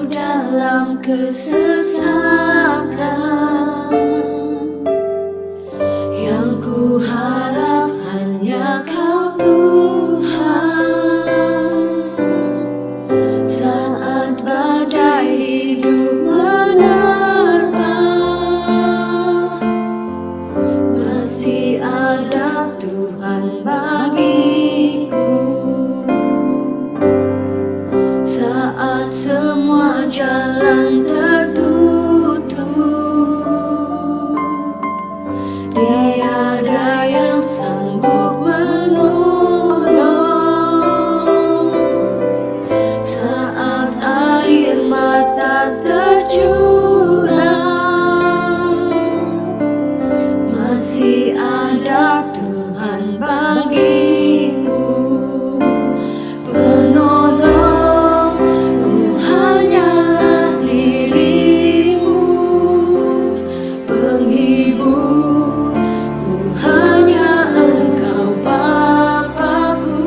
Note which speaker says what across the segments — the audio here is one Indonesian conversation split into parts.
Speaker 1: Dalam kesesakan, yang ku harap hanya Kau Tuhan. Saat badai hidup menerpa, masih ada Tuhan bagiku. Saat semua jalan tertutup, tiada yang sanggup menolong. Saat air mata tercurah, masih ada Tuhan bagiku. Penolong, ku hanyalah dirimu. Penghibur, ku hanya Engkau Bapa-Ku.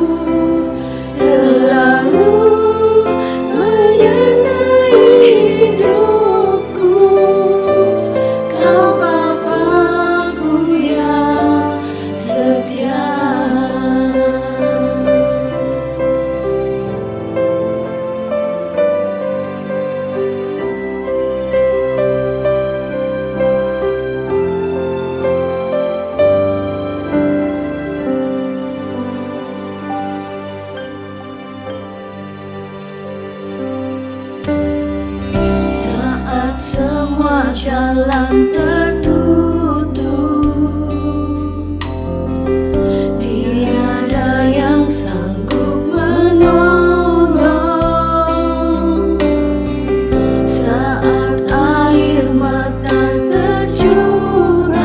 Speaker 1: Selalu menyertai hidupku. Kau Bapa-Ku yang setia. Saat semua jalan tertutup, tiada yang sanggup menolong. Saat air mata tercurah,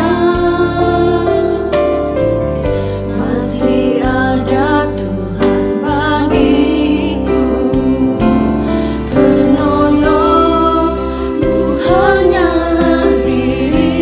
Speaker 1: masih ada Tuhan bagiku. Penolong, ku hanyalah dirimu.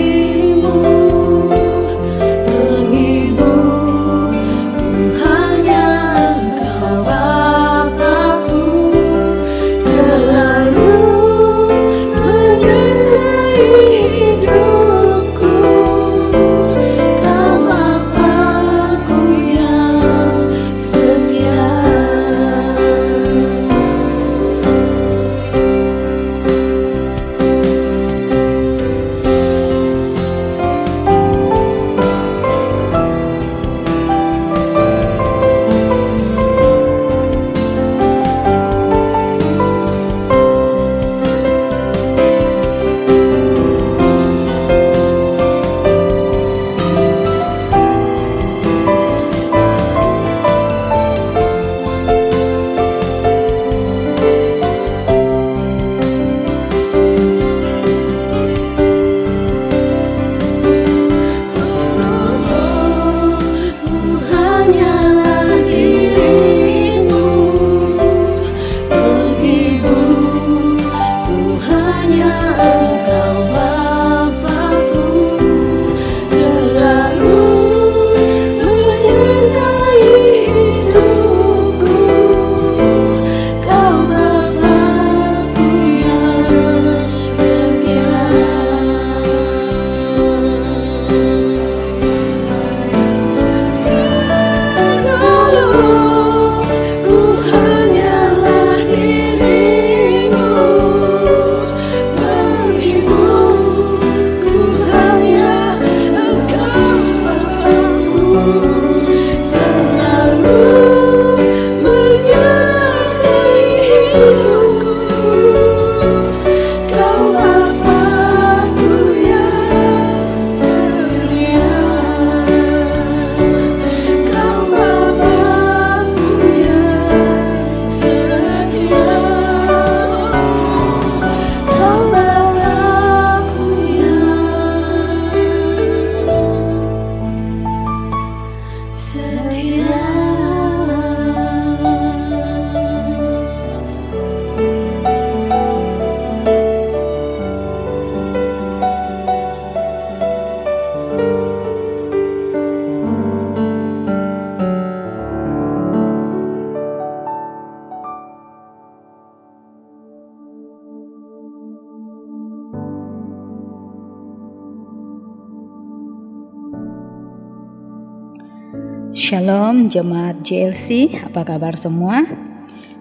Speaker 2: Shalom jemaat JLC, apa kabar semua?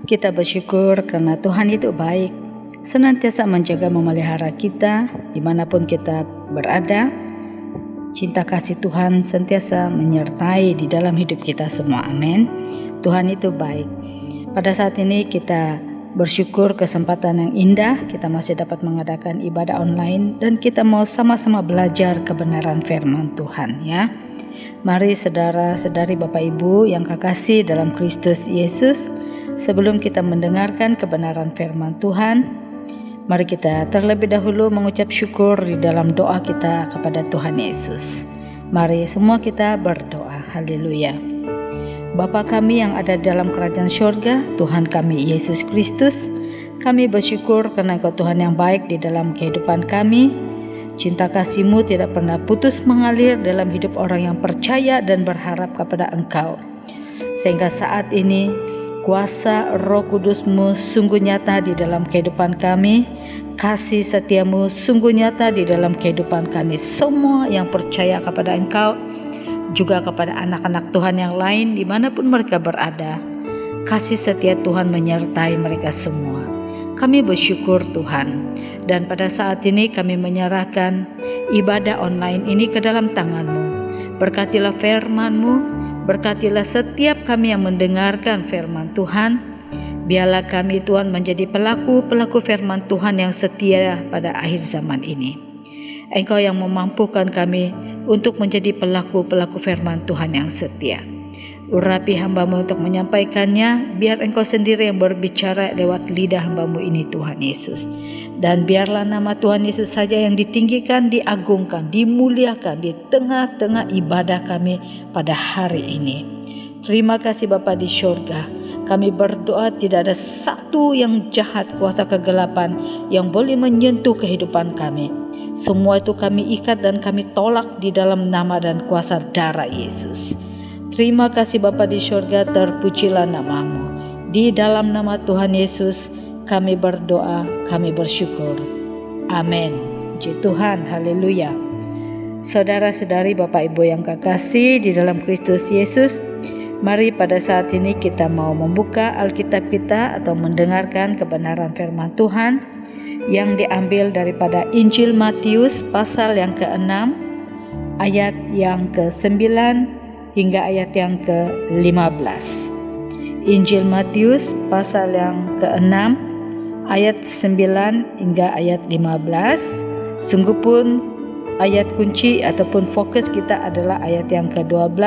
Speaker 2: Kita bersyukur karena Tuhan itu baik, senantiasa menjaga memelihara kita dimanapun kita berada. Cinta kasih Tuhan sentiasa menyertai di dalam hidup kita semua, amin. Tuhan itu baik. Pada saat ini kita bersyukur kesempatan yang indah, kita masih dapat mengadakan ibadah online dan kita mau sama-sama belajar kebenaran firman Tuhan ya. Mari saudara-saudari Bapak Ibu yang kekasih dalam Kristus Yesus, sebelum kita mendengarkan kebenaran firman Tuhan, mari kita terlebih dahulu mengucap syukur di dalam doa kita kepada Tuhan Yesus. Mari semua kita berdoa. Haleluya. Bapa kami yang ada dalam kerajaan syurga, Tuhan kami Yesus Kristus, kami bersyukur karena Engkau Tuhan yang baik di dalam kehidupan kami. Cinta kasih-Mu tidak pernah putus mengalir dalam hidup orang yang percaya dan berharap kepada Engkau. Sehingga saat ini kuasa Roh Kudus-Mu sungguh nyata di dalam kehidupan kami. Kasih setia-Mu sungguh nyata di dalam kehidupan kami semua yang percaya kepada Engkau, juga kepada anak-anak Tuhan yang lain dimanapun mereka berada. Kasih setia Tuhan menyertai mereka semua. Kami bersyukur Tuhan, dan pada saat ini kami menyerahkan ibadah online ini ke dalam tangan-Mu. Berkatilah firman-Mu, berkatilah setiap kami yang mendengarkan firman Tuhan. Biarlah kami Tuhan menjadi pelaku-pelaku firman Tuhan yang setia pada akhir zaman ini. Engkau yang memampukan kami untuk menjadi pelaku-pelaku firman Tuhan yang setia. Urapi hamba-Mu untuk menyampaikannya, biar Engkau sendiri yang berbicara lewat lidah hamba-Mu ini Tuhan Yesus. Dan biarlah nama Tuhan Yesus saja yang ditinggikan, diagungkan, dimuliakan di tengah-tengah ibadah kami pada hari ini. Terima kasih Bapa di syurga. Kami berdoa tidak ada satu yang jahat, kuasa kegelapan yang boleh menyentuh kehidupan kami. Semua itu kami ikat dan kami tolak di dalam nama dan kuasa darah Yesus. Terima kasih Bapa di syurga, terpujilah nama-Mu. Di dalam nama Tuhan Yesus kami berdoa, kami bersyukur. Amin. Puji Tuhan, haleluya. Saudara-saudari Bapak Ibu yang kekasih di dalam Kristus Yesus, mari pada saat ini kita mau membuka Alkitab kita atau mendengarkan kebenaran firman Tuhan yang diambil daripada Injil Matius pasal yang ke-6 ayat yang ke-9 hingga ayat yang ke-15. Injil Matius pasal yang ke-6 ayat 9 hingga ayat 15. Sungguh pun ayat kunci ataupun fokus kita adalah ayat yang ke-12,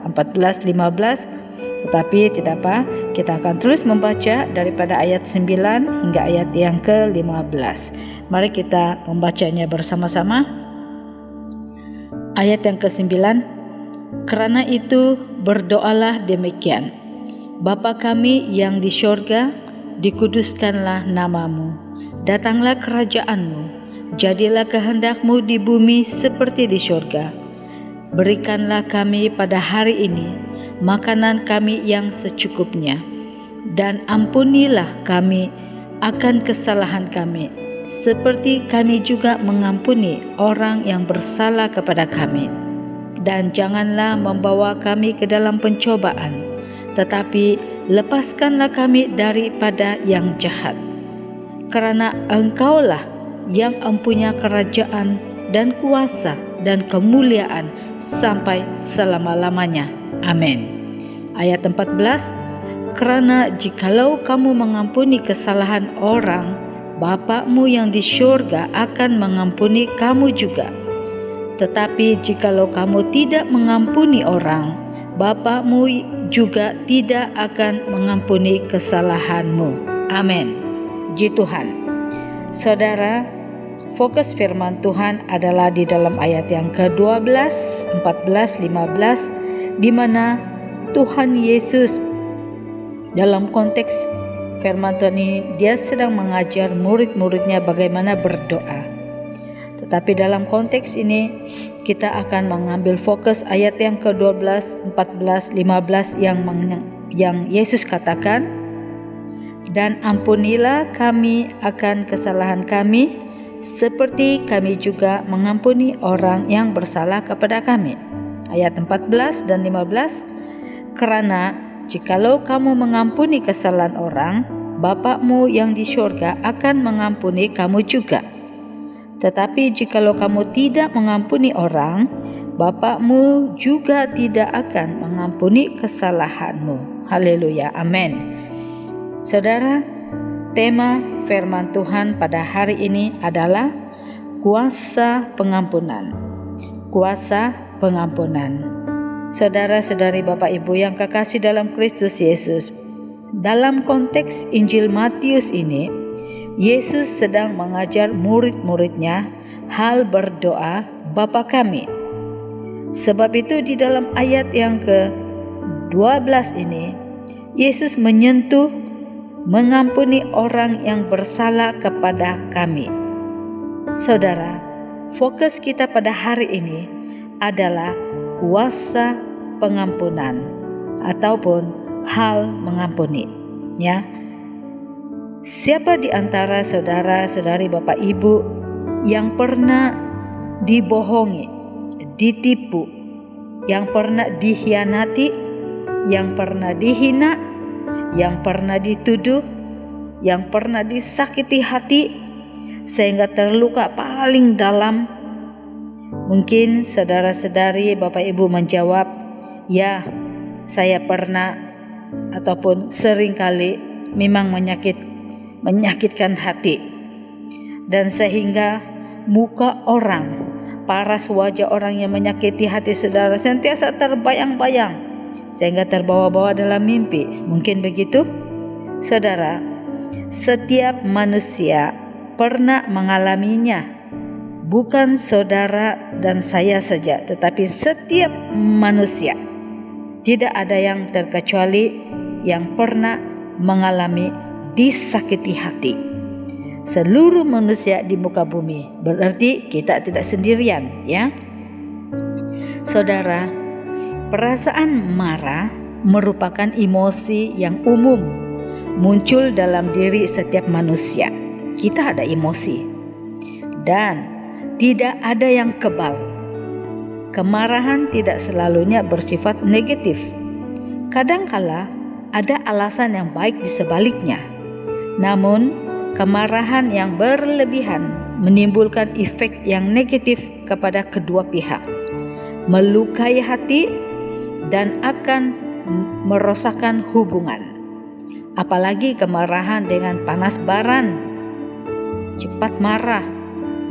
Speaker 2: 14, 15. Tetapi tidak apa, kita akan terus membaca daripada ayat 9 hingga ayat yang ke-15. Mari kita membacanya bersama-sama. Ayat yang ke-9. Karena itu berdoalah demikian. Bapa kami yang di syurga, dikuduskanlah nama-Mu. Datanglah kerajaan-Mu. Jadilah kehendak-Mu di bumi seperti di syurga. Berikanlah kami pada hari ini makanan kami yang secukupnya. Dan ampunilah kami akan kesalahan kami, seperti kami juga mengampuni orang yang bersalah kepada kami. Dan janganlah membawa kami ke dalam pencobaan, tetapi lepaskanlah kami daripada yang jahat. Karena Engkaulah yang mempunyai kerajaan dan kuasa dan kemuliaan sampai selama-lamanya. Amin. Ayat 14. Karena jikalau kamu mengampuni kesalahan orang, Bapa-Mu yang di syurga akan mengampuni kamu juga. Tetapi jikalau kamu tidak mengampuni orang, Bapa-Mu juga tidak akan mengampuni kesalahanmu. Amin. Puji Tuhan. Saudara, fokus firman Tuhan adalah di dalam ayat yang ke-12, 14, 15, di mana Tuhan Yesus dalam konteks firman Tuhan ini, dia sedang mengajar murid-muridnya bagaimana berdoa. Tetapi dalam konteks ini kita akan mengambil fokus ayat yang ke-12, 14, 15 yang Yesus katakan, dan ampunilah kami akan kesalahan kami, seperti kami juga mengampuni orang yang bersalah kepada kami. Ayat 14 dan 15, Karena jikalau kamu mengampuni kesalahan orang, Bapa-Mu yang di surga akan mengampuni kamu juga. Tetapi jikalau kamu tidak mengampuni orang, Bapa-Mu juga tidak akan mengampuni kesalahanmu. Haleluya, amin. Saudara, tema firman Tuhan pada hari ini adalah kuasa pengampunan. Kuasa pengampunan. Saudara-saudari, Bapak Ibu yang kekasih dalam Kristus Yesus, dalam konteks Injil Matius ini, Yesus sedang mengajar murid-muridnya hal berdoa Bapa kami. Sebab itu di dalam ayat yang ke-12 ini, Yesus menyentuh mengampuni orang yang bersalah kepada kami. Saudara, fokus kita pada hari ini adalah kuasa pengampunan ataupun hal mengampuni, ya. Siapa di antara saudara-saudari, Bapak Ibu yang pernah dibohongi, ditipu, yang pernah dikhianati, yang pernah dihina, yang pernah dituduh, yang pernah disakiti hati sehingga terluka paling dalam? Mungkin saudara-saudari, Bapak Ibu menjawab, ya, saya pernah ataupun seringkali memang menyakitkan hati, dan sehingga muka orang, paras wajah orang yang menyakiti hati saudara sentiasa terbayang-bayang sehingga terbawa-bawa dalam mimpi. Mungkin begitu? Saudara, setiap manusia pernah mengalaminya. Bukan saudara dan saya saja, tetapi setiap manusia. Tidak ada yang terkecuali yang pernah mengalami disakiti hati. Seluruh manusia di muka bumi, berarti kita tidak sendirian, ya. Saudara, perasaan marah merupakan emosi yang umum muncul dalam diri setiap manusia. Kita ada emosi dan tidak ada yang kebal. Kemarahan tidak selalunya bersifat negatif. Kadangkala ada alasan yang baik di sebaliknya. Namun, kemarahan yang berlebihan menimbulkan efek yang negatif kepada kedua pihak, melukai hati dan akan merosakkan hubungan. Apalagi kemarahan dengan panas baran, cepat marah,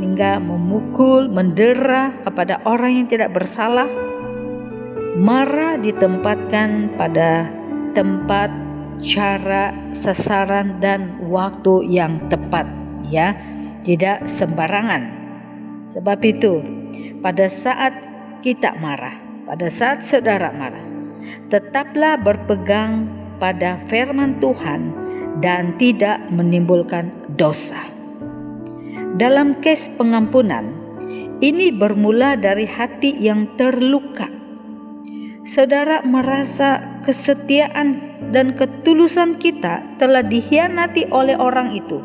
Speaker 2: hingga memukul, mendera kepada orang yang tidak bersalah. Marah ditempatkan pada tempat, cara, sasaran, dan waktu yang tepat, ya, tidak sembarangan. Sebab itu, pada saat kita marah, pada saat saudara marah, tetaplah berpegang pada firman Tuhan dan tidak menimbulkan dosa. Dalam kes pengampunan, ini bermula dari hati yang terluka. Saudara merasa kesetiaan dan ketulusan kita telah dikhianati oleh orang itu.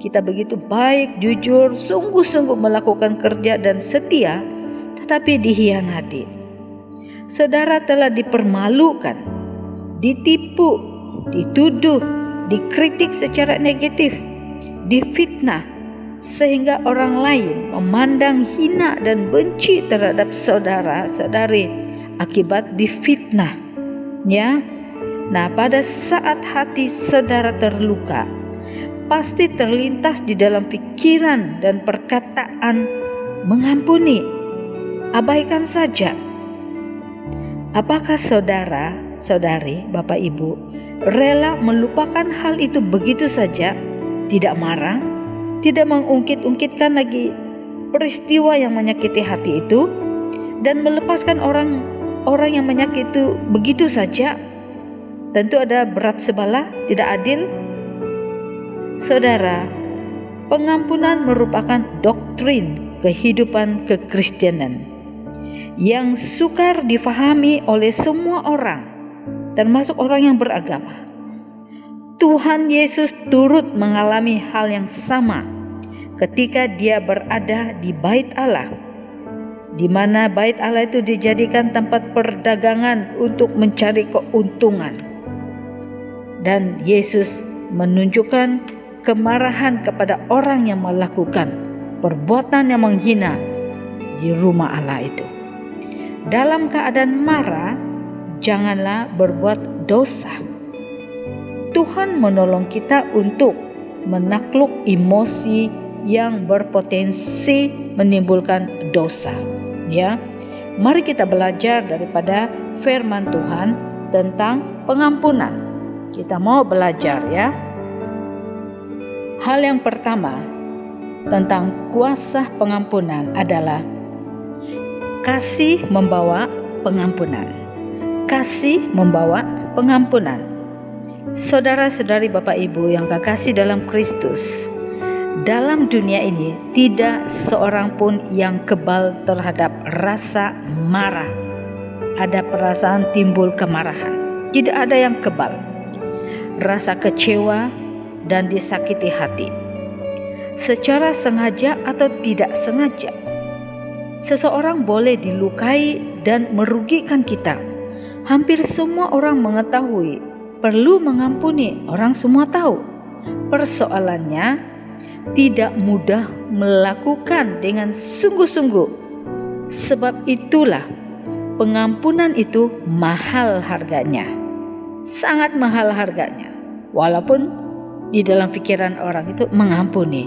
Speaker 2: Kita begitu baik, jujur, sungguh-sungguh melakukan kerja dan setia, tetapi dikhianati. Saudara telah dipermalukan, ditipu, dituduh, dikritik secara negatif, difitnah, sehingga orang lain memandang hina dan benci terhadap saudara-saudari akibat difitnah, ya. Nah, pada saat hati saudara terluka, pasti terlintas di dalam pikiran dan perkataan mengampuni, abaikan saja. Apakah saudara, saudari, Bapak Ibu rela melupakan hal itu begitu saja, tidak marah, tidak mengungkit-ungkitkan lagi peristiwa yang menyakiti hati itu, dan melepaskan orang yang menyakiti itu begitu saja? Tentu ada berat sebelah, tidak adil. Saudara, pengampunan merupakan doktrin kehidupan kekristenan yang sukar difahami oleh semua orang, termasuk orang yang beragama. Tuhan Yesus turut mengalami hal yang sama ketika dia berada di Bait Allah. di mana bait Allah itu dijadikan tempat perdagangan untuk mencari keuntungan. Dan Yesus menunjukkan kemarahan kepada orang yang melakukan perbuatan yang menghina di rumah Allah itu. Dalam keadaan marah, janganlah berbuat dosa. Tuhan menolong kita untuk menakluk emosi yang berpotensi menimbulkan dosa. Ya, mari kita belajar daripada firman Tuhan tentang pengampunan. Kita mau belajar ya. Hal yang pertama tentang kuasa pengampunan adalah kasih membawa pengampunan. Kasih membawa pengampunan. Saudara-saudari, Bapak Ibu yang kekasih dalam Kristus, dalam dunia ini tidak seorang pun yang kebal terhadap rasa marah. Ada perasaan timbul kemarahan. Tidak ada yang kebal. Rasa kecewa dan disakiti hati, secara sengaja atau tidak sengaja. Seseorang boleh dilukai dan merugikan kita. Hampir semua orang mengetahui perlu mengampuni, orang semua tahu. Persoalannya tidak mudah melakukan dengan sungguh-sungguh. Sebab itulah pengampunan itu mahal harganya, sangat mahal harganya. Walaupun di dalam pikiran orang itu mengampuni.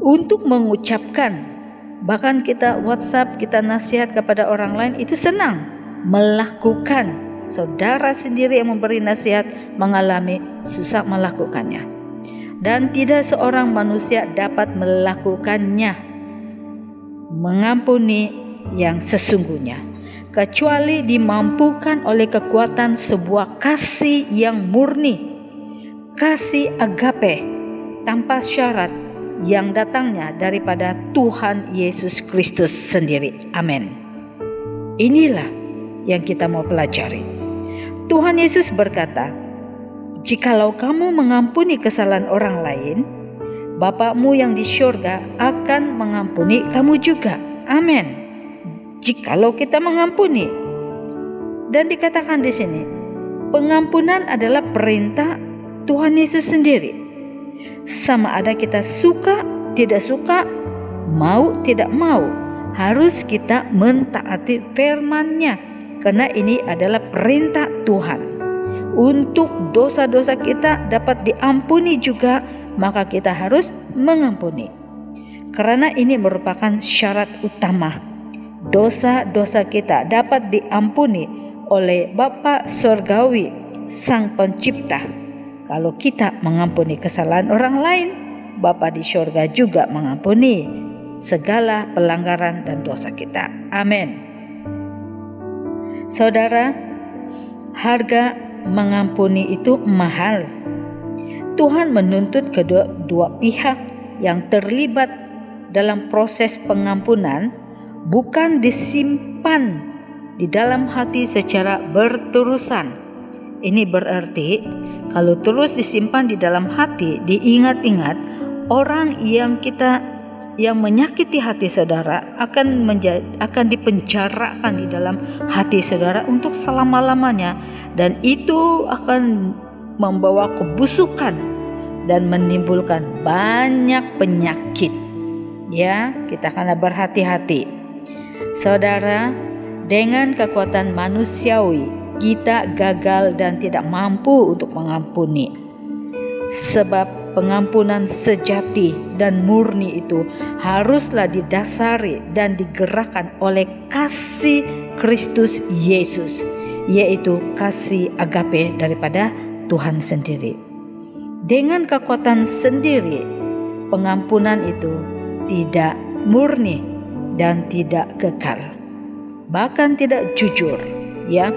Speaker 2: Untuk mengucapkan, bahkan kita WhatsApp, kita nasihat kepada orang lain itu senang. Melakukan, saudara sendiri yang memberi nasihat mengalami susah melakukannya. Dan tidak seorang manusia dapat melakukannya, mengampuni yang sesungguhnya, kecuali dimampukan oleh kekuatan sebuah kasih yang murni, kasih agape tanpa syarat yang datangnya daripada Tuhan Yesus Kristus sendiri. Amin. Inilah yang kita mau pelajari. Tuhan Yesus berkata, "Jikalau kamu mengampuni kesalahan orang lain, Bapa-Mu yang di syurga akan mengampuni kamu juga." Amin. Jikalau kita mengampuni. Dan dikatakan di sini, pengampunan adalah perintah Tuhan Yesus sendiri. Sama ada kita suka, tidak suka, mau, tidak mau, harus kita mentaati firman-Nya. Karena ini adalah perintah Tuhan. Untuk dosa-dosa kita dapat diampuni juga, maka kita harus mengampuni. Karena ini merupakan syarat utama. Dosa-dosa kita dapat diampuni oleh Bapa Surgawi, Sang Pencipta. Kalau kita mengampuni kesalahan orang lain, Bapa di surga juga mengampuni segala pelanggaran dan dosa kita. Amin. Saudara, harga mengampuni itu mahal. Tuhan menuntut kedua pihak yang terlibat dalam proses pengampunan bukan disimpan di dalam hati secara berterusan. Ini berarti kalau terus disimpan di dalam hati, diingat-ingat, orang yang menyakiti hati saudara akan dipenjarakan di dalam hati saudara untuk selama-lamanya, dan itu akan membawa kebusukan dan menimbulkan banyak penyakit. Ya, kita akan berhati-hati. Saudara, dengan kekuatan manusiawi kita gagal dan tidak mampu untuk mengampuni. Sebab pengampunan sejati dan murni itu haruslah didasari dan digerakkan oleh kasih Kristus Yesus, yaitu kasih agape daripada Tuhan sendiri. Dengan kekuatan sendiri, pengampunan itu tidak murni dan tidak kekal, bahkan tidak jujur. Ya,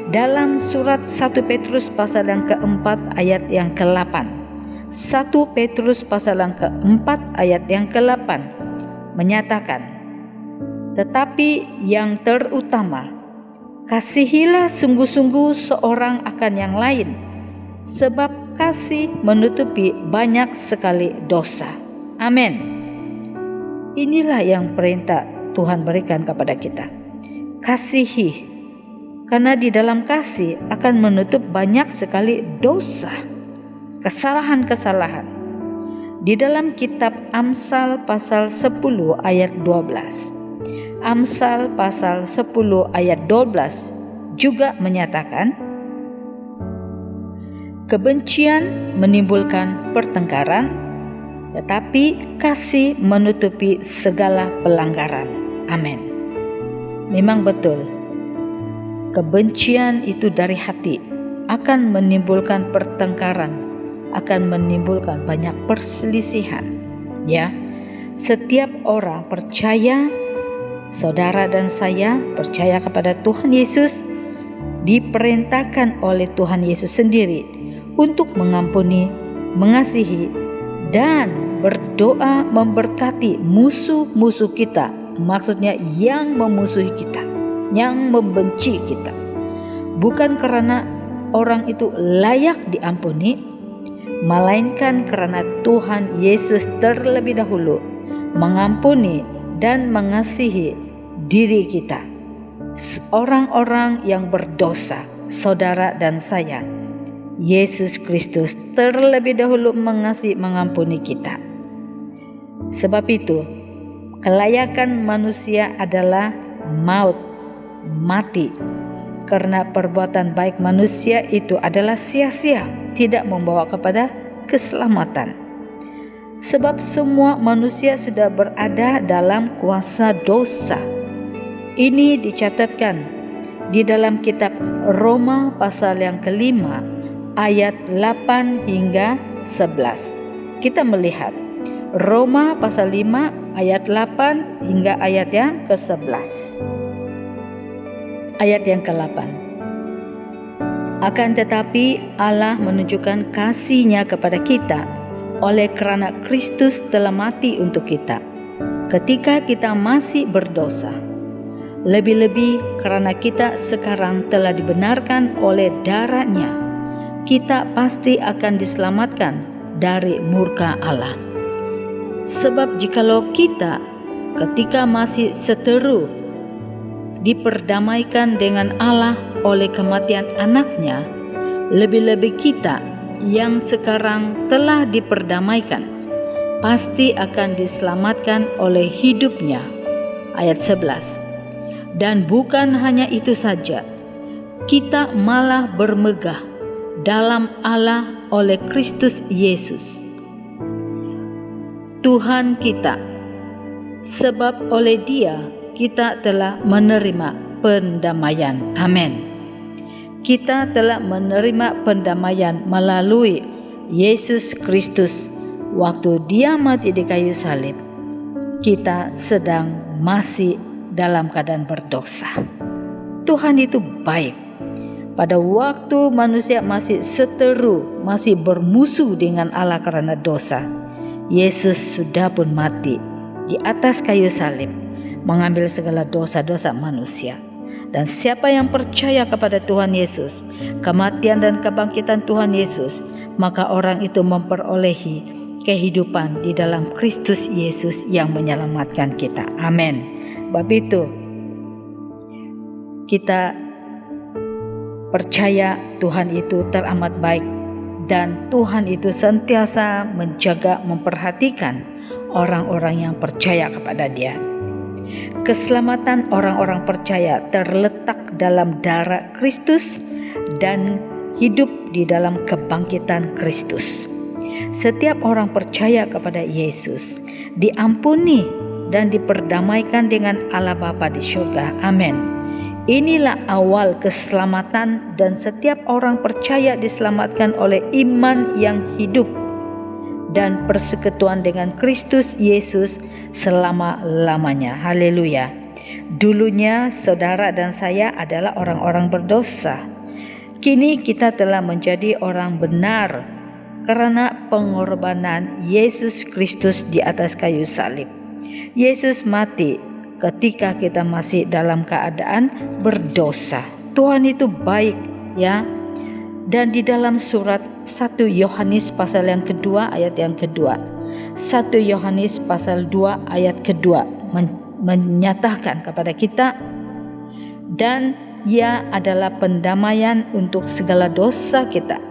Speaker 2: dalam surat 1 Petrus pasal yang keempat ayat yang ke-8, 1 Petrus pasal yang keempat ayat yang ke-8 menyatakan, "Tetapi yang terutama, kasihilah sungguh-sungguh seorang akan yang lain, sebab kasih menutupi banyak sekali dosa." Amin. Inilah yang perintah Tuhan berikan kepada kita. Kasihi, karena di dalam kasih akan menutup banyak sekali dosa, kesalahan-kesalahan. Di dalam kitab Amsal pasal 10 ayat 12. Amsal pasal 10 ayat 12 juga menyatakan, kebencian menimbulkan pertengkaran, tetapi kasih menutupi segala pelanggaran. Amin. Memang betul, kebencian itu dari hati akan menimbulkan pertengkaran, akan menimbulkan banyak perselisihan. Ya, setiap orang percaya, saudara dan saya percaya kepada Tuhan Yesus, diperintahkan oleh Tuhan Yesus sendiri untuk mengampuni, mengasihi, dan berdoa memberkati musuh-musuh kita. Maksudnya yang memusuhi kita, yang membenci kita. Bukan karena orang itu layak diampuni, melainkan karena Tuhan Yesus terlebih dahulu mengampuni dan mengasihi diri kita. Orang-orang yang berdosa, saudara dan saya, Yesus Kristus terlebih dahulu mengasihi, mengampuni kita. Sebab itu, kelayakan manusia adalah maut, mati. Karena perbuatan baik manusia itu adalah sia-sia, tidak membawa kepada keselamatan. Sebab semua manusia sudah berada dalam kuasa dosa. Ini dicatatkan di dalam kitab Roma pasal yang kelima, ayat 8 hingga 11. Kita melihat Roma pasal 5 ayat 8 hingga ayat yang ke-11. Ayat yang ke-8. Akan tetapi Allah menunjukkan kasih-Nya kepada kita oleh kerana Kristus telah mati untuk kita ketika kita masih berdosa. Lebih-lebih karena kita sekarang telah dibenarkan oleh darah-Nya, kita pasti akan diselamatkan dari murka Allah. Sebab jikalau kita ketika masih seteru diperdamaikan dengan Allah oleh kematian anaknya, lebih-lebih kita yang sekarang telah diperdamaikan pasti akan diselamatkan oleh hidupnya. Ayat 11. Dan bukan hanya itu saja, kita malah bermegah dalam Allah oleh Kristus Yesus Tuhan kita, sebab oleh Dia kita telah menerima pendamaian. Amin. Kita telah menerima pendamaian melalui Yesus Kristus. Waktu Dia mati di kayu salib, kita sedang masih dalam keadaan berdosa. Tuhan itu baik. Pada waktu manusia masih seteru, masih bermusuh dengan Allah karena dosa, Yesus sudah pun mati di atas kayu salib, mengambil segala dosa-dosa manusia. Dan siapa yang percaya kepada Tuhan Yesus, kematian dan kebangkitan Tuhan Yesus, maka orang itu memperolehi kehidupan di dalam Kristus Yesus yang menyelamatkan kita. Amin. Sebab itu kita percaya Tuhan itu teramat baik, dan Tuhan itu sentiasa menjaga, memperhatikan orang-orang yang percaya kepada Dia. Keselamatan orang-orang percaya terletak dalam darah Kristus dan hidup di dalam kebangkitan Kristus. Setiap orang percaya kepada Yesus diampuni dan diperdamaikan dengan Allah Bapa di surga. Amin. Inilah awal keselamatan, dan setiap orang percaya diselamatkan oleh iman yang hidup dan persekutuan dengan Kristus Yesus selama-lamanya. Haleluya. Dulunya saudara dan saya adalah orang-orang berdosa. Kini kita telah menjadi orang benar karena pengorbanan Yesus Kristus di atas kayu salib. Yesus mati ketika kita masih dalam keadaan berdosa. Tuhan itu baik, ya. Dan di dalam surat 1 Yohanes pasal yang kedua ayat yang kedua, 1 Yohanes pasal 2 ayat kedua menyatakan kepada kita, dan Ia adalah pendamaian untuk segala dosa kita,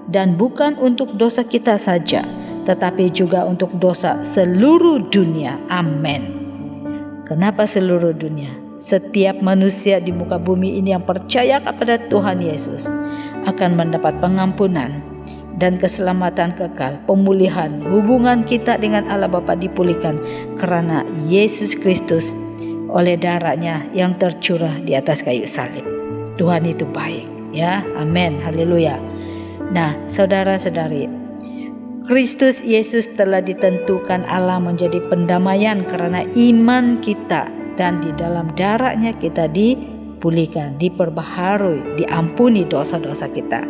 Speaker 2: dan bukan untuk dosa kita saja, tetapi juga untuk dosa seluruh dunia. Amin. Kenapa seluruh dunia? Setiap manusia di muka bumi ini yang percaya kepada Tuhan Yesus akan mendapat pengampunan dan keselamatan kekal. Pemulihan hubungan kita dengan Allah Bapa dipulihkan karena Yesus Kristus oleh darahnya yang tercurah di atas kayu salib. Tuhan itu baik, ya. Amin. Haleluya. Nah, saudara-saudari, Kristus Yesus telah ditentukan Allah menjadi pendamaian karena iman kita, dan di dalam darahnya kita dipulihkan, diperbaharui, diampuni dosa-dosa kita.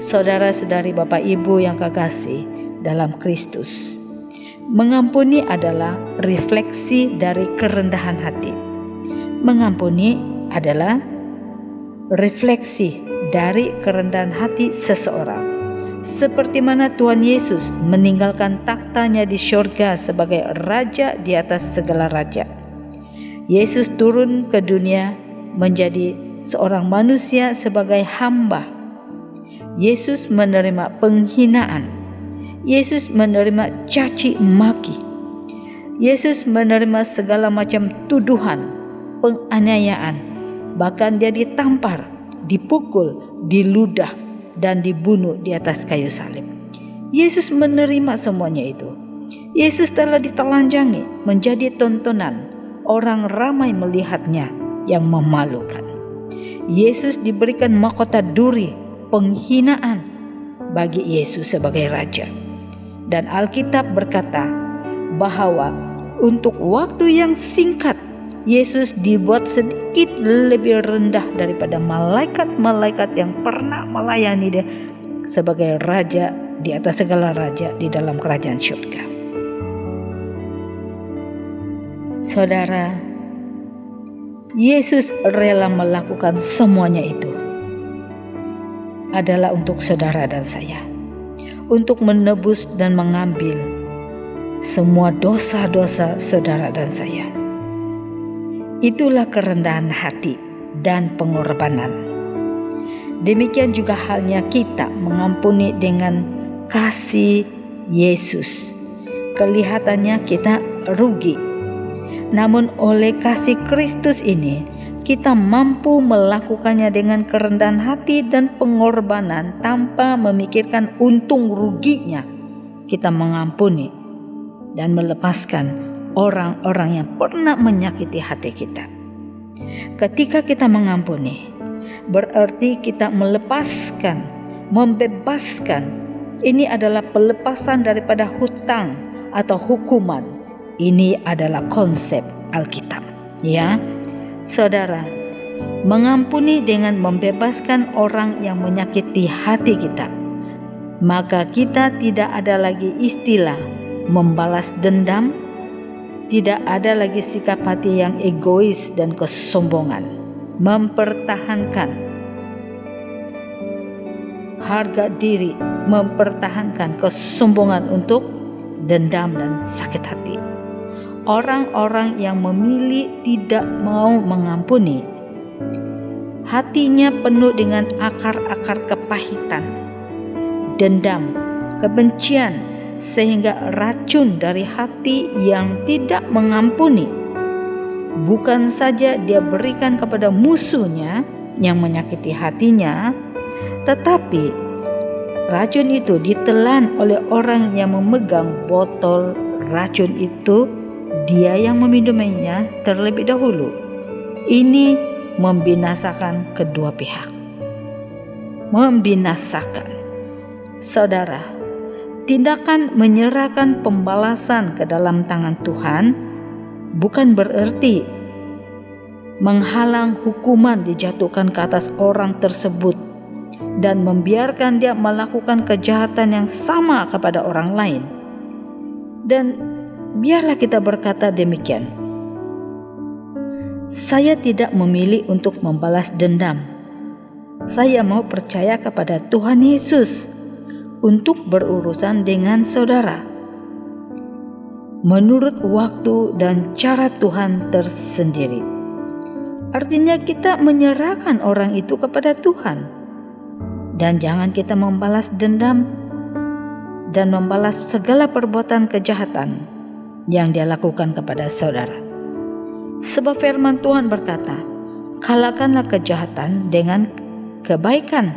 Speaker 2: Saudara-saudari, Bapak Ibu yang kekasih dalam Kristus, mengampuni adalah refleksi dari kerendahan hati. Mengampuni adalah refleksi dari kerendahan hati seseorang. Seperti mana Tuhan Yesus meninggalkan taktanya di syurga sebagai raja di atas segala raja. Yesus turun ke dunia menjadi seorang manusia sebagai hamba. Yesus menerima penghinaan. Yesus menerima caci maki. Yesus menerima segala macam tuduhan, penganiayaan. Bahkan dia ditampar, dipukul, diludah, dan dibunuh di atas kayu salib. Yesus menerima semuanya itu. Yesus telah ditelanjangi menjadi tontonan. Orang ramai melihatnya yang memalukan. Yesus diberikan mahkota duri, penghinaan bagi Yesus sebagai raja. Dan Alkitab berkata bahwa untuk waktu yang singkat Yesus dibuat sedikit lebih rendah daripada malaikat-malaikat yang pernah melayani dia sebagai raja di atas segala raja di dalam kerajaan surga. Saudara, Yesus rela melakukan semuanya itu adalah untuk saudara dan saya, untuk menebus dan mengambil semua dosa-dosa saudara dan saya. Itulah kerendahan hati dan pengorbanan. Demikian juga halnya kita mengampuni dengan kasih Yesus. Kelihatannya kita rugi, namun oleh kasih Kristus ini kita mampu melakukannya dengan kerendahan hati dan pengorbanan tanpa memikirkan untung ruginya. Kita mengampuni dan melepaskan orang-orang yang pernah menyakiti hati kita. Ketika kita mengampuni, berarti kita melepaskan, membebaskan. Ini adalah pelepasan daripada hutang atau hukuman. Ini adalah konsep Alkitab, ya. Saudara, mengampuni dengan membebaskan orang yang menyakiti hati kita, maka kita tidak ada lagi istilah membalas dendam, tidak ada lagi sikap hati yang egois dan kesombongan, mempertahankan harga diri, mempertahankan kesombongan untuk dendam dan sakit hati. Orang-orang yang memilih tidak mau mengampuni, hatinya penuh dengan akar-akar kepahitan, dendam, kebencian, sehingga racun dari hati yang tidak mengampuni bukan saja dia berikan kepada musuhnya yang menyakiti hatinya, tetapi racun itu ditelan oleh orang yang memegang botol racun itu. Dia yang meminumnya terlebih dahulu. Ini membinasakan kedua pihak. Membinasakan. Saudara, tindakan menyerahkan pembalasan ke dalam tangan Tuhan bukan berarti menghalang hukuman dijatuhkan ke atas orang tersebut dan membiarkan dia melakukan kejahatan yang sama kepada orang lain. Dan biarlah kita berkata demikian. Saya tidak memilih untuk membalas dendam. Saya mau percaya kepada Tuhan Yesus untuk berurusan dengan saudara. menurut waktu dan cara Tuhan tersendiri. Artinya kita menyerahkan orang itu kepada Tuhan. Dan jangan kita membalas dendam dan membalas segala perbuatan kejahatan yang dia lakukan kepada saudara. Sebab firman Tuhan berkata, kalahkanlah kejahatan dengan kebaikan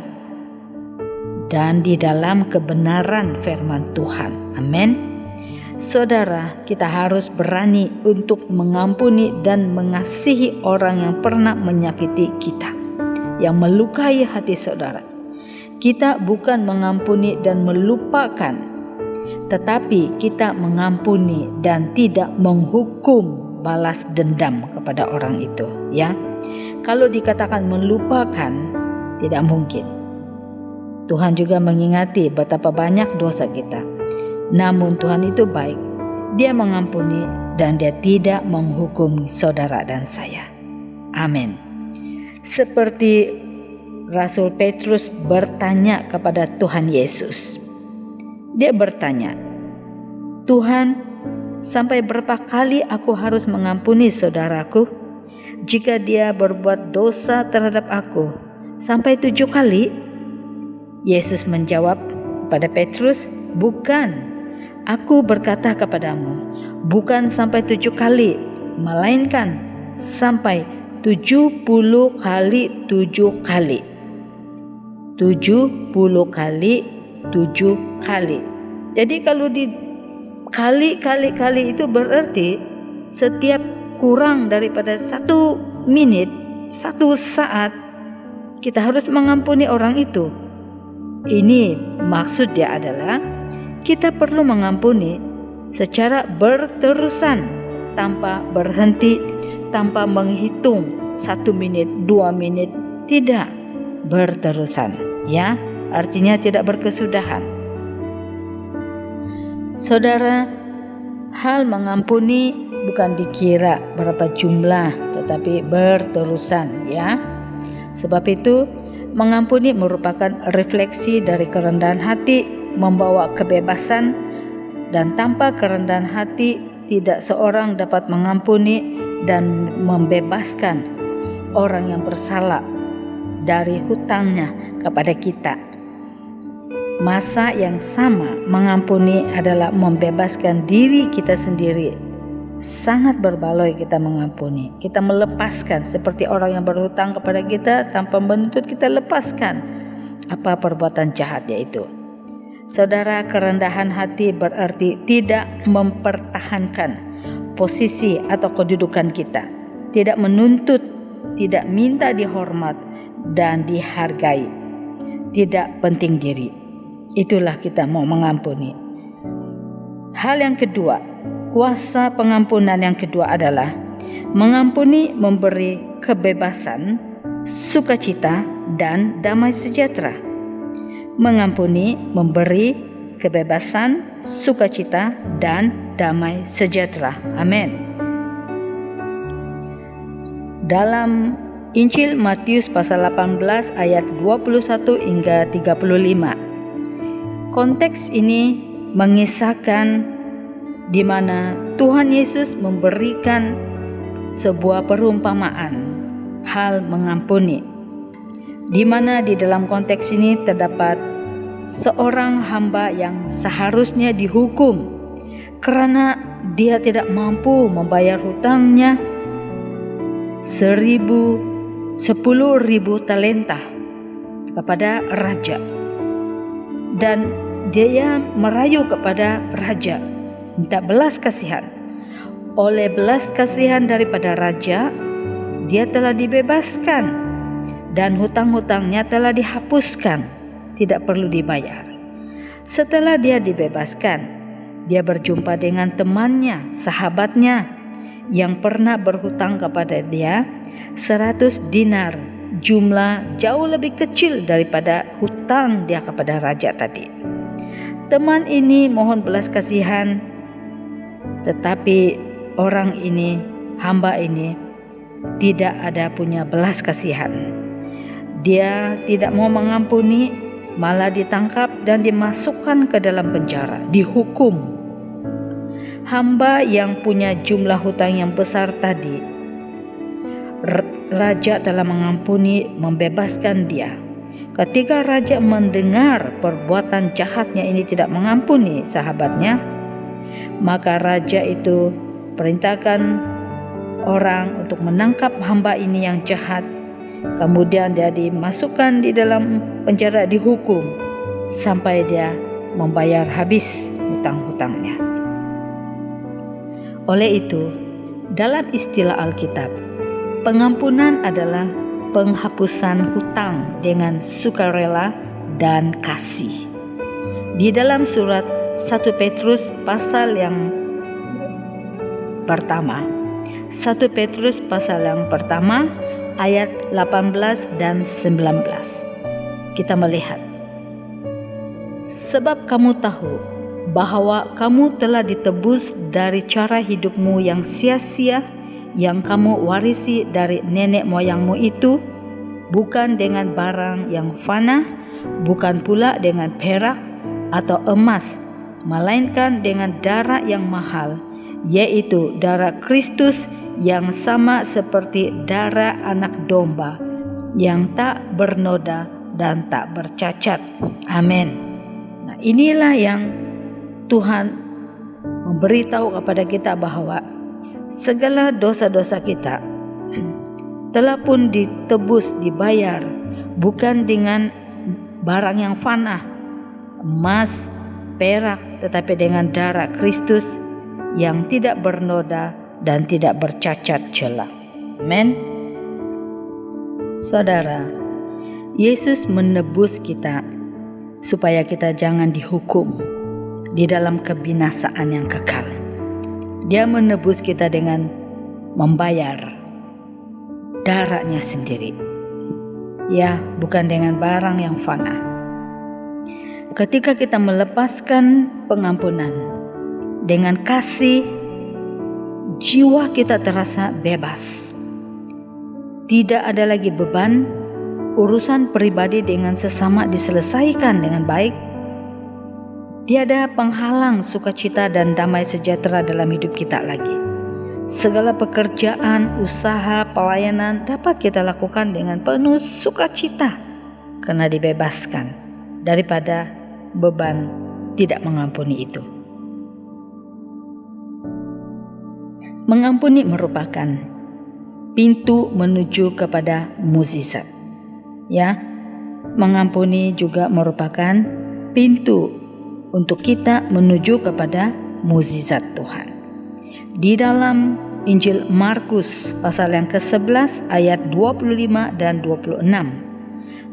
Speaker 2: dan di dalam kebenaran firman Tuhan. Amin. Saudara, kita harus berani untuk mengampuni dan mengasihi orang yang pernah menyakiti kita, yang melukai hati saudara. Kita bukan mengampuni dan melupakan, tetapi kita mengampuni dan tidak menghukum balas dendam kepada orang itu, ya. Kalau dikatakan melupakan, tidak mungkin. Tuhan juga mengingati betapa banyak dosa kita. Namun Tuhan itu baik. Dia mengampuni dan dia tidak menghukum saudara dan saya. Amin. Seperti Rasul Petrus bertanya kepada Tuhan Yesus. Dia bertanya, Tuhan, sampai berapa kali aku harus mengampuni saudaraku jika dia berbuat dosa terhadap aku? Sampai 7 kali? Yesus menjawab kepada Petrus, bukan. Aku berkata kepadamu, bukan sampai 7 kali, melainkan sampai 70 kali 7 kali. 70 kali 7 kali. Jadi kalau di kali itu berarti setiap kurang daripada 1 menit, 1 saat, kita harus mengampuni orang itu. Ini maksudnya adalah kita perlu mengampuni secara berterusan, tanpa berhenti, tanpa menghitung 1 menit, 2 menit, tidak, berterusan, ya, artinya tidak berkesudahan. Saudara, hal mengampuni bukan dikira berapa jumlah, tetapi berterusan, ya. Sebab itu mengampuni merupakan refleksi dari kerendahan hati, membawa kebebasan, dan tanpa kerendahan hati tidak seorang dapat mengampuni dan membebaskan orang yang bersalah dari hutangnya kepada kita. Masa yang sama mengampuni adalah membebaskan diri kita sendiri. Sangat berbaloi kita mengampuni. Kita melepaskan seperti orang yang berhutang kepada kita tanpa menuntut kita lepaskan apa perbuatan jahatnya itu. Saudara, kerendahan hati berarti tidak mempertahankan posisi atau kedudukan kita, tidak menuntut, tidak minta dihormat dan dihargai, tidak penting diri. Itulah kita mau mengampuni. Hal yang kedua, kuasa pengampunan yang kedua adalah mengampuni memberi kebebasan, sukacita, dan damai sejahtera. Mengampuni memberi kebebasan, sukacita, dan damai sejahtera. Amin. Dalam Injil Matius pasal 18 ayat 21 hingga 35. Konteks ini mengisahkan di mana Tuhan Yesus memberikan sebuah perumpamaan hal mengampuni, di mana di dalam konteks ini terdapat seorang hamba yang seharusnya dihukum karena dia tidak mampu membayar hutangnya 10.000 talenta kepada raja, dan dia merayu kepada raja minta belas kasihan. Oleh belas kasihan daripada raja, dia telah dibebaskan dan hutang-hutangnya telah dihapuskan, tidak perlu dibayar. Setelah dia dibebaskan, dia berjumpa dengan temannya, sahabatnya yang pernah berhutang kepada dia 100 dinar, jumlah jauh lebih kecil daripada hutang dia kepada raja tadi. Teman ini mohon belas kasihan, tetapi orang ini, hamba ini, tidak ada punya belas kasihan. Dia tidak mau mengampuni, malah ditangkap dan dimasukkan ke dalam penjara, dihukum. hamba yang punya jumlah hutang yang besar tadi, raja telah mengampuni, membebaskan dia. Ketika raja mendengar perbuatan jahatnya ini tidak mengampuni sahabatnya, maka raja itu perintahkan orang untuk menangkap hamba ini yang jahat. Kemudian dia dimasukkan di dalam penjara, dihukum sampai dia membayar habis hutang-hutangnya. Oleh itu, dalam istilah Alkitab, pengampunan adalah penghapusan hutang dengan sukarela dan kasih. Di dalam surat 1 Petrus pasal yang pertama, 1 Petrus pasal yang pertama ayat 18 dan 19, kita melihat, sebab kamu tahu bahwa kamu telah ditebus dari cara hidupmu yang sia-sia yang kamu warisi dari nenek moyangmu itu, bukan dengan barang yang fana, bukan pula dengan perak atau emas, melainkan dengan darah yang mahal, yaitu darah Kristus yang sama seperti darah anak domba, yang tak bernoda dan tak bercacat. Amin. Nah, inilah yang Tuhan memberitahu kepada kita bahwa segala dosa-dosa kita telah pun ditebus, dibayar, bukan dengan barang yang fana, emas, perak, tetapi dengan darah Kristus yang tidak bernoda dan tidak bercacat celah. Amin. Saudara, Yesus menebus kita supaya kita jangan dihukum di dalam kebinasaan yang kekal. Dia menebus kita dengan membayar darahnya sendiri. Ya, bukan dengan barang yang fana. Ketika kita melepaskan pengampunan dengan kasih, jiwa kita terasa bebas. Tidak ada lagi beban, urusan pribadi dengan sesama diselesaikan dengan baik. Tiada penghalang sukacita dan damai sejahtera dalam hidup kita lagi. Segala pekerjaan, usaha, pelayanan dapat kita lakukan dengan penuh sukacita karena dibebaskan daripada beban tidak mengampuni itu. Mengampuni merupakan pintu menuju kepada mukjizat. Ya, mengampuni juga merupakan pintu untuk kita menuju kepada mukjizat Tuhan. Di dalam Injil Markus pasal yang ke-11 ayat 25 dan 26.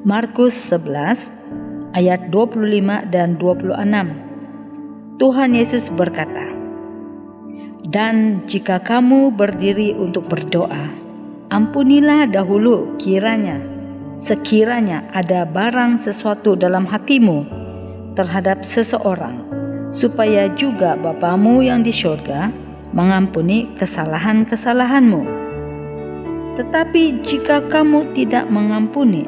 Speaker 2: Markus 11 ayat 25 dan 26. Tuhan Yesus berkata, "Dan jika kamu berdiri untuk berdoa, ampunilah dahulu sekiranya ada barang sesuatu dalam hatimu terhadap seseorang, supaya juga Bapamu yang di surga mengampuni kesalahan-kesalahanmu. Tetapi jika kamu tidak mengampuni,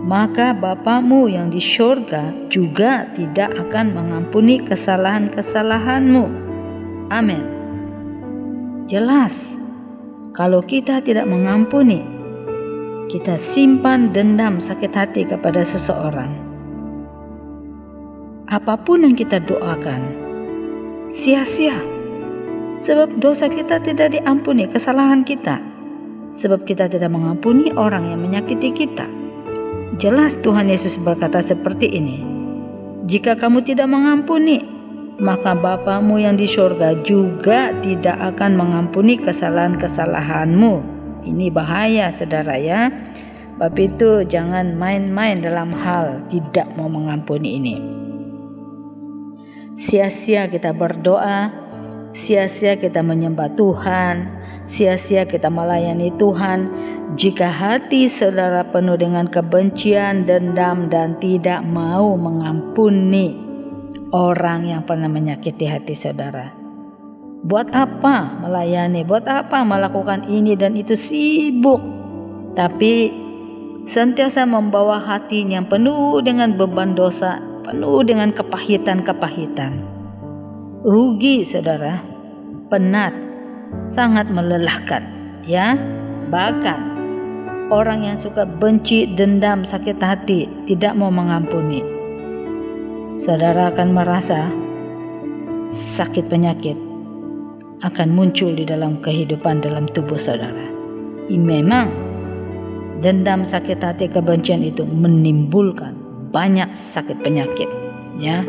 Speaker 2: maka Bapamu yang di surga juga tidak akan mengampuni kesalahan-kesalahanmu." Amin. Jelas, kalau kita tidak mengampuni, kita simpan dendam sakit hati kepada seseorang. Apapun yang kita doakan sia-sia, sebab dosa kita tidak diampuni, kesalahan kita, sebab kita tidak mengampuni orang yang menyakiti kita. Jelas Tuhan Yesus berkata seperti ini, "Jika kamu tidak mengampuni, maka Bapamu yang di surga juga tidak akan mengampuni kesalahan-kesalahanmu." Ini bahaya, saudara ya. Sebab itu jangan main-main dalam hal tidak mau mengampuni ini. Sia-sia kita berdoa, sia-sia kita menyembah Tuhan, sia-sia kita melayani Tuhan jika hati saudara penuh dengan kebencian, dendam, dan tidak mau mengampuni orang yang pernah menyakiti hati saudara. Buat apa melayani, buat apa melakukan ini dan itu, sibuk, tapi sentiasa membawa hati yang penuh dengan beban dosa, penuh dengan kepahitan-kepahitan. Rugi saudara, penat, sangat melelahkan, ya. Bahkan orang yang suka benci, dendam, sakit hati, tidak mau mengampuni, saudara akan merasa sakit penyakit akan muncul di dalam kehidupan dalam tubuh saudara. Memang dendam, sakit hati, kebencian itu menimbulkan banyak sakit penyakit, ya.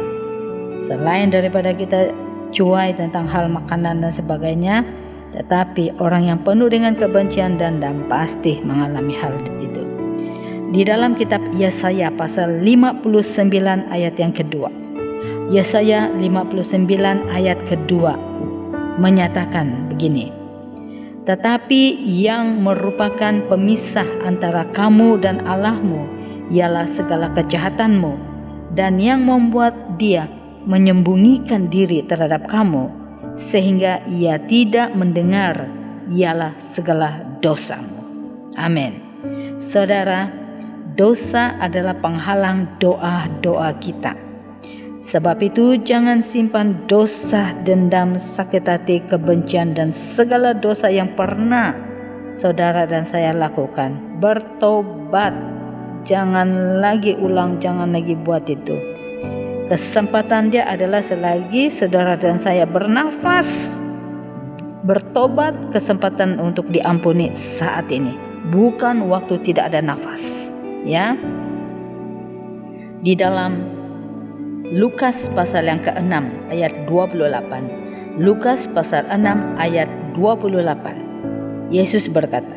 Speaker 2: Selain daripada kita cuai tentang hal makanan dan sebagainya, tetapi orang yang penuh dengan kebencian dan dendam pasti mengalami hal itu. Di dalam kitab Yesaya pasal 59 ayat yang kedua, Yesaya 59 ayat kedua menyatakan begini: tetapi yang merupakan pemisah antara kamu dan Allahmu ialah segala kejahatanmu, dan yang membuat dia menyembunyikan diri terhadap kamu sehingga ia tidak mendengar ialah segala dosamu. Amin. Saudara, dosa adalah penghalang doa-doa kita. Sebab itu jangan simpan dosa, dendam, sakit hati, kebencian dan segala dosa yang pernah saudara dan saya lakukan. Bertobat, jangan lagi ulang, jangan lagi buat itu. Kesempatan dia adalah selagi saudara dan saya bernafas. Bertobat, kesempatan untuk diampuni saat ini, bukan waktu tidak ada nafas, ya. Di dalam Lukas pasal yang ke-6 ayat 28. Lukas pasal 6 ayat 28. Yesus berkata,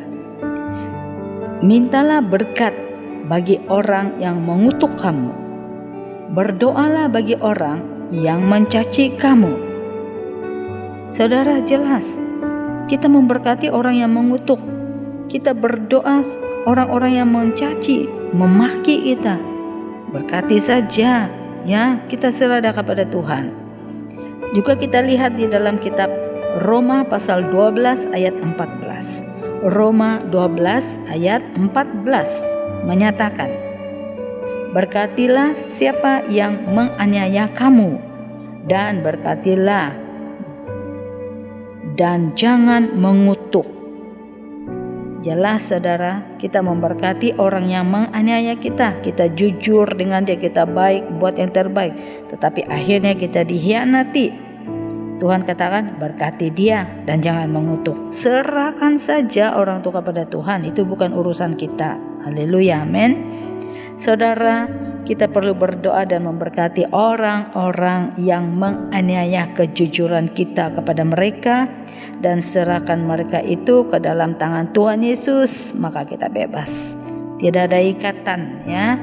Speaker 2: mintalah berkat bagi orang yang mengutuk kamu. Berdoalah bagi orang yang mencaci kamu. Saudara, jelas kita memberkati orang yang mengutuk. Kita berdoa orang-orang yang mencaci, memaki kita. Berkati saja, ya, kita serahkan kepada Tuhan. Juga kita lihat di dalam kitab Roma pasal 12 ayat 14. Roma 12 ayat 14 menyatakan, berkatilah siapa yang menganiaya kamu, dan berkatilah dan jangan mengutuk. Jelas saudara, kita memberkati orang yang menganiaya kita. Kita jujur dengan dia, kita baik, buat yang terbaik. Tetapi akhirnya kita dikhianati. Tuhan katakan, berkati dia dan jangan mengutuk. Serahkan saja orang itu kepada Tuhan. Itu bukan urusan kita. Haleluya, amin. Saudara, kita perlu berdoa dan memberkati orang-orang yang menganiaya kejujuran kita kepada mereka, dan serahkan mereka itu ke dalam tangan Tuhan Yesus, maka kita bebas. Tidak ada ikatan, ya.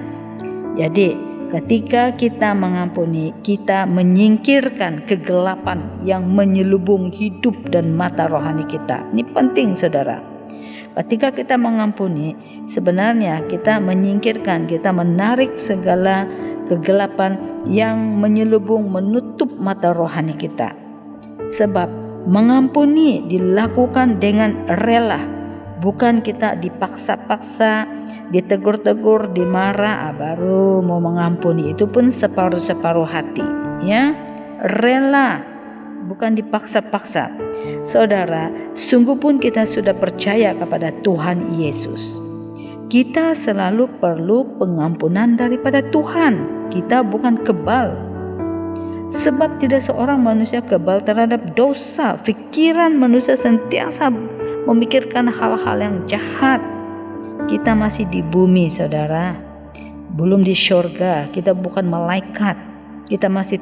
Speaker 2: Jadi ketika kita mengampuni, kita menyingkirkan kegelapan yang menyelubung hidup dan mata rohani kita. Ini penting saudara. Ketika kita mengampuni, sebenarnya kita menyingkirkan, kita menarik segala kegelapan yang menyelubung, menutup mata rohani kita. Sebab mengampuni dilakukan dengan rela, bukan kita dipaksa-paksa, ditegur-tegur, dimarah, baru mau mengampuni. Itu pun separuh-separuh hati, ya. Rela, bukan dipaksa-paksa. Saudara, sungguh pun kita sudah percaya kepada Tuhan Yesus, kita selalu perlu pengampunan daripada Tuhan. Kita bukan kebal. Sebab tidak seorang manusia kebal terhadap dosa. Pikiran manusia sentiasa memikirkan hal-hal yang jahat. Kita masih di bumi saudara, belum di syurga. Kita bukan malaikat. Kita masih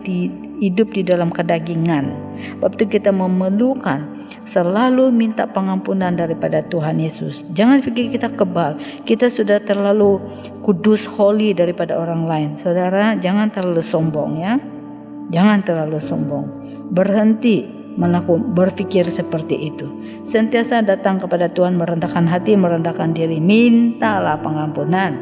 Speaker 2: hidup di dalam kedagingan. Sebab itu kita memerlukan selalu minta pengampunan daripada Tuhan Yesus. Jangan pikir kita kebal, kita sudah terlalu kudus, holy daripada orang lain. Saudara, jangan terlalu sombong, ya. Jangan terlalu sombong. Berhenti berpikir seperti itu. Sentiasa datang kepada Tuhan, merendahkan hati, merendahkan diri. Mintalah pengampunan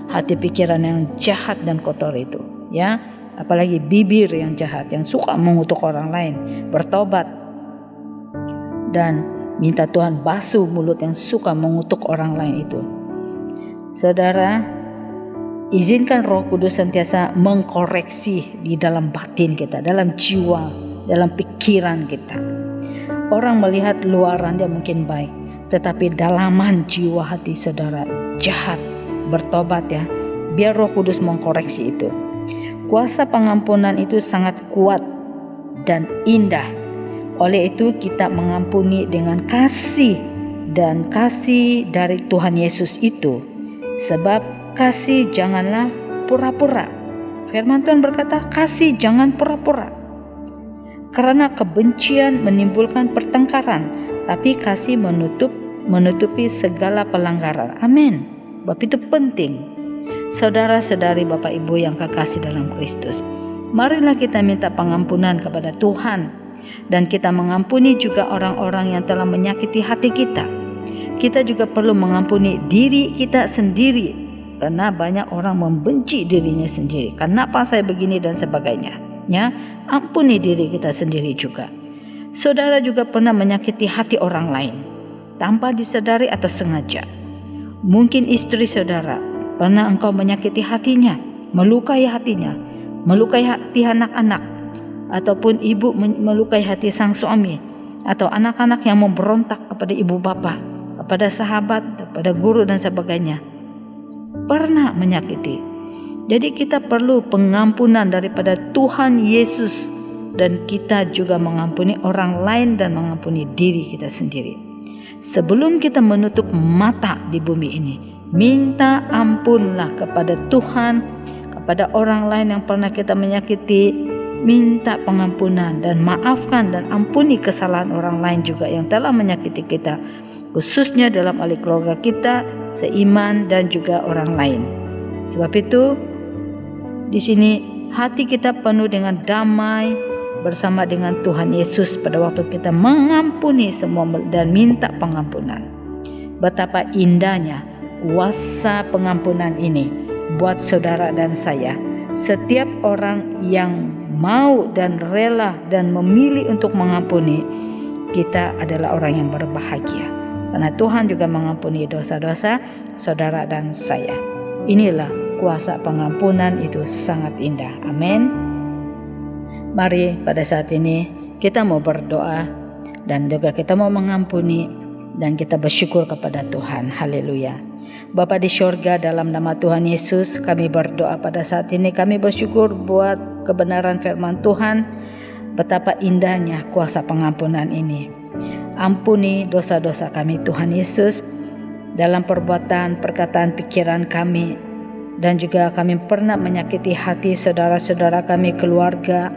Speaker 2: hati pikiran yang jahat dan kotor itu, ya. Apalagi bibir yang jahat, yang suka mengutuk orang lain. Bertobat dan minta Tuhan basuh mulut yang suka mengutuk orang lain itu. Saudara, izinkan Roh Kudus sentiasa mengkoreksi di dalam batin kita, dalam jiwa, dalam pikiran kita. Orang melihat luaran dia mungkin baik, tetapi dalaman jiwa hati saudara jahat. Bertobat ya, biar Roh Kudus mengkoreksi itu. Kuasa pengampunan itu sangat kuat dan indah. Oleh itu kita mengampuni dengan kasih, dan kasih dari Tuhan Yesus itu. Sebab kasih janganlah pura-pura. Firman Tuhan berkata, kasih jangan pura-pura. Karena kebencian menimbulkan pertengkaran, tapi kasih menutupi segala pelanggaran. Amin. Sebab itu penting. Saudara-saudari, Bapak Ibu yang kekasih dalam Kristus, marilah kita minta pengampunan kepada Tuhan, dan kita mengampuni juga orang-orang yang telah menyakiti hati kita. Kita juga perlu mengampuni diri kita sendiri, karena banyak orang membenci dirinya sendiri. Kenapa saya begini dan sebagainya. Ya, ampuni diri kita sendiri juga. Saudara juga pernah menyakiti hati orang lain tanpa disadari atau sengaja. Mungkin istri saudara pernah engkau menyakiti hatinya, melukai hatinya, melukai hati anak-anak, ataupun ibu melukai hati sang suami, atau anak-anak yang memberontak kepada ibu bapa, kepada sahabat, kepada guru dan sebagainya. Pernah menyakiti. Jadi kita perlu pengampunan daripada Tuhan Yesus, dan kita juga mengampuni orang lain dan mengampuni diri kita sendiri. Sebelum kita menutup mata di bumi ini, minta ampunlah kepada Tuhan, kepada orang lain yang pernah kita menyakiti. Minta pengampunan dan maafkan dan ampuni kesalahan orang lain juga yang telah menyakiti kita, khususnya dalam ahli keluarga kita, seiman dan juga orang lain. Sebab itu di sini hati kita penuh dengan damai bersama dengan Tuhan Yesus pada waktu kita mengampuni semua dan minta pengampunan. Betapa indahnya kuasa pengampunan ini buat saudara dan saya. Setiap orang yang mau dan rela dan memilih untuk mengampuni, kita adalah orang yang berbahagia. Karena Tuhan juga mengampuni dosa-dosa saudara dan saya. Inilah kuasa pengampunan, itu sangat indah. Amin. Mari pada saat ini kita mau berdoa dan juga kita mau mengampuni dan kita bersyukur kepada Tuhan. Haleluya. Bapa di syurga, dalam nama Tuhan Yesus kami berdoa pada saat ini. Kami bersyukur buat kebenaran firman Tuhan. Betapa indahnya kuasa pengampunan ini. Ampuni dosa-dosa kami Tuhan Yesus, dalam perbuatan, perkataan, pikiran kami, dan juga kami pernah menyakiti hati saudara-saudara kami, keluarga,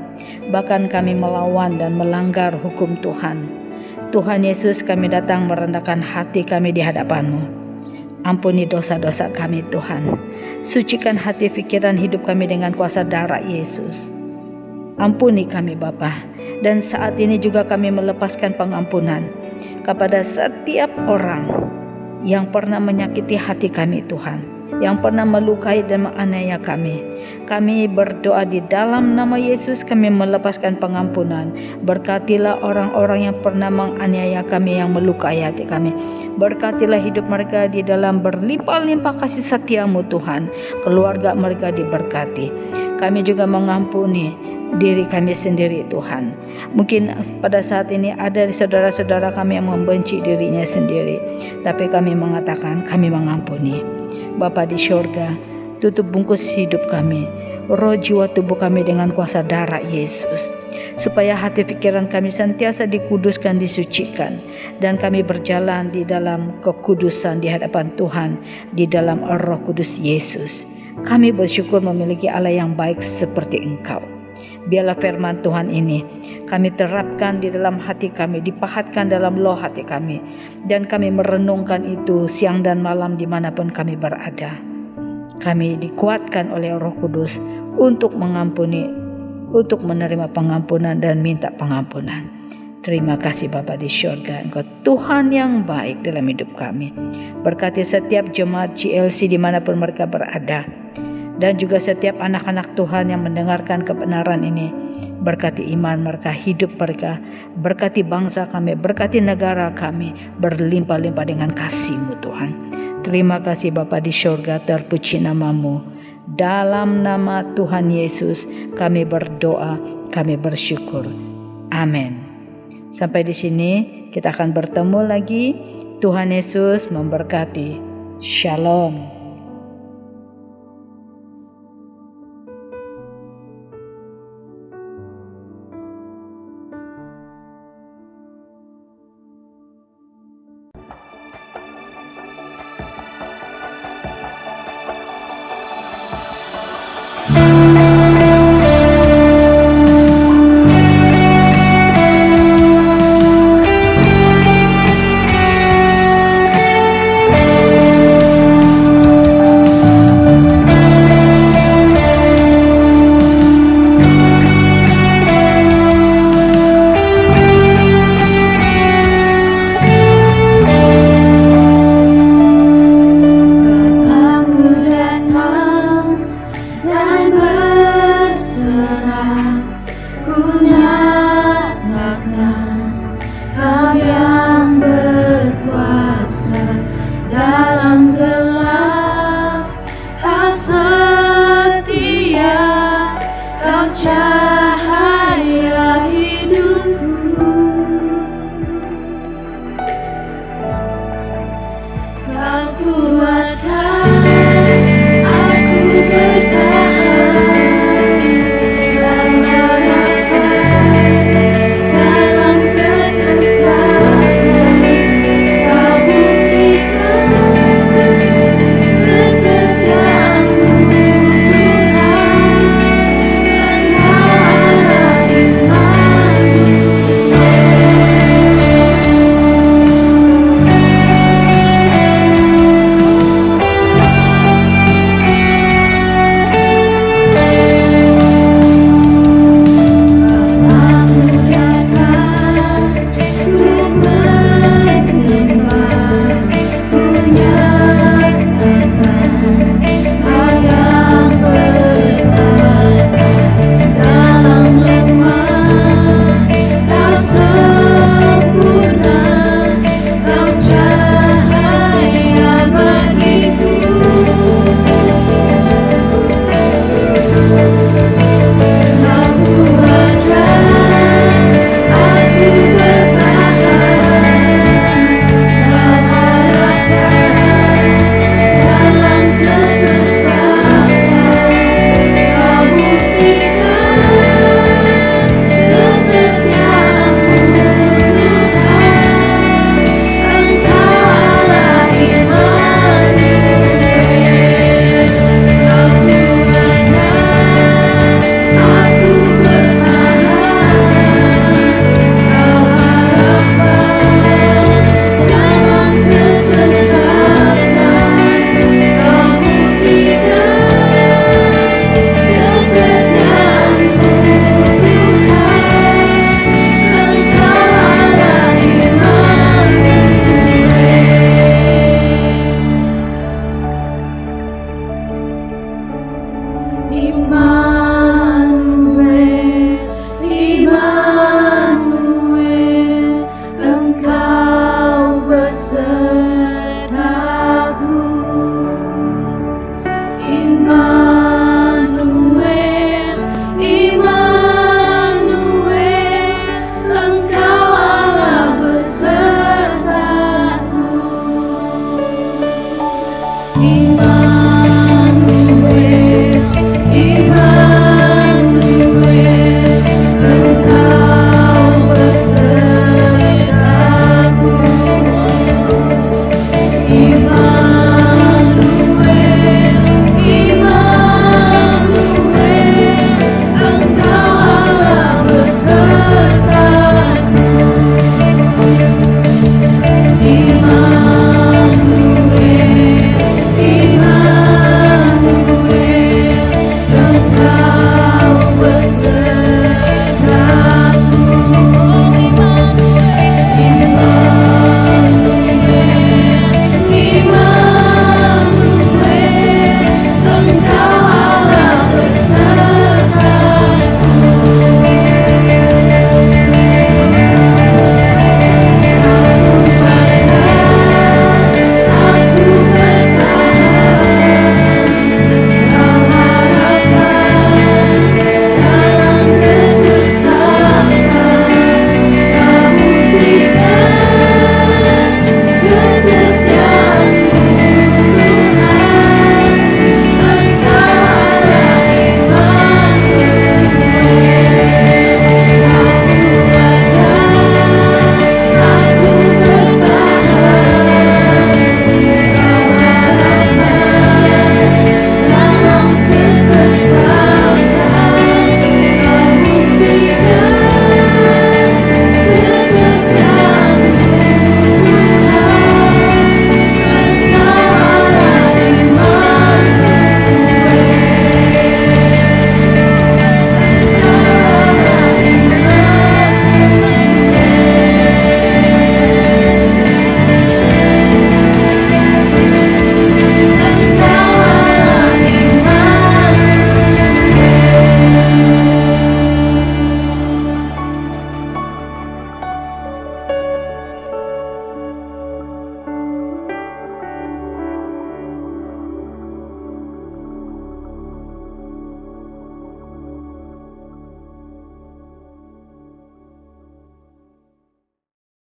Speaker 2: bahkan kami melawan dan melanggar hukum Tuhan. Tuhan Yesus, kami datang merendahkan hati kami di hadapan-Mu. Ampuni dosa-dosa kami Tuhan. Sucikan hati pikiran hidup kami dengan kuasa darah Yesus. Ampuni kami Bapa. Dan saat ini juga kami melepaskan pengampunan kepada setiap orang yang pernah menyakiti hati kami Tuhan, yang pernah melukai dan menganiaya kami. Kami berdoa di dalam nama Yesus, kami melepaskan pengampunan. Berkatilah orang-orang yang pernah menganiaya kami, yang melukai hati kami. Berkatilah hidup mereka di dalam berlimpah-limpah kasih setia-Mu Tuhan. Keluarga mereka diberkati. Kami juga mengampuni diri kami sendiri Tuhan. Mungkin pada saat ini ada saudara-saudara kami yang membenci dirinya sendiri, tapi kami mengatakan kami mengampuni. Bapa di syurga, tutup bungkus hidup kami, roh jiwa tubuh kami dengan kuasa darah Yesus, supaya hati pikiran kami sentiasa dikuduskan, disucikan, dan kami berjalan di dalam kekudusan di hadapan Tuhan, di dalam Roh Kudus Yesus. Kami bersyukur memiliki Allah yang baik seperti Engkau. Biarlah firman Tuhan ini kami terapkan di dalam hati kami, dipahatkan dalam loh hati kami, dan kami merenungkan itu siang dan malam dimanapun kami berada. Kami dikuatkan oleh Roh Kudus untuk mengampuni, untuk menerima pengampunan dan minta pengampunan. Terima kasih Bapa di syurga, Engkau Tuhan yang baik dalam hidup kami. Berkati setiap jemaat GLC dimanapun mereka berada, dan juga setiap anak-anak Tuhan yang mendengarkan kebenaran ini. Berkati iman mereka, hidup mereka, berkati bangsa kami, berkati negara kami, berlimpah-limpah dengan kasih-Mu Tuhan. Terima kasih Bapa di syurga, terpuji nama-Mu. Dalam nama Tuhan Yesus kami berdoa, kami bersyukur. Amin. Sampai di sini kita akan bertemu lagi. Tuhan Yesus memberkati. Shalom.